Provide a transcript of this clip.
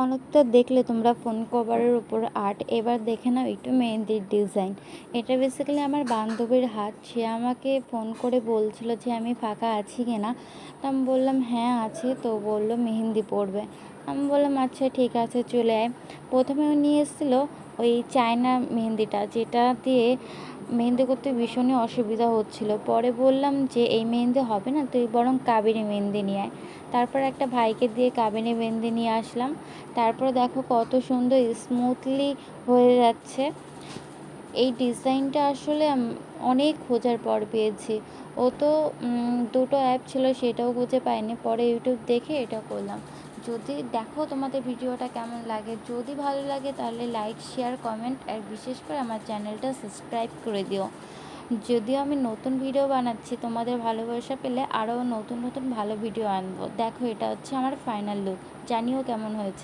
অনেকটা দেখলে তোমরা ফোন কভারের উপর আর্ট, এবার দেখে নাও একটু মেহেন্দির ডিজাইন। এটা বেসিক্যালি আমার বান্ধবীর হাত। সে আমাকে ফোন করে বলছিল যে আমি ফাঁকা আছি কিনা। তো আমি বললাম হ্যাঁ আছি। তো বলল মেহেন্দি পড়বে। আমি বললাম আচ্ছা ঠিক আছে চলে আয়। প্রথমে ও নিয়ে এসেছিলো ওই চায়না মেহেন্দিটা, যেটা দিয়ে মেহেন্দি করতে ভীষণই অসুবিধা হচ্ছিল। পরে বললাম যে এই মেহেন্দি হবে না, তুই বরং কাবেরি মেহেন্দি নিয়ে আয়। তারপর একটা ভাইকে দিয়ে কাবিনে মেহেন্দি নিয়ে আসলাম। তারপর দেখো কত সুন্দর স্মুথলি হয়ে যাচ্ছে। এই ডিজাইনটা আসলে অনেক খোঁজার পর পেয়েছি। ও তো দুটো অ্যাপ ছিল, সেটাও খুঁজে পাইনি, পরে ইউটিউব দেখে এটা করলাম। যদি দেখো তোমাদের ভিডিওটা কেমন লাগে, যদি ভালো লাগে তাহলে লাইক শেয়ার কমেন্ট আর বিশেষ করে আমার চ্যানেলটা সাবস্ক্রাইব করে দিও। যদিও আমি নতুন ভিডিও বানাচ্ছি, তোমাদের ভালোবাসা পেলে আরও নতুন নতুন ভালো ভিডিও আনবো। দেখো এটা হচ্ছে আমার ফাইনাল লুক, জানিও কেমন হয়েছে।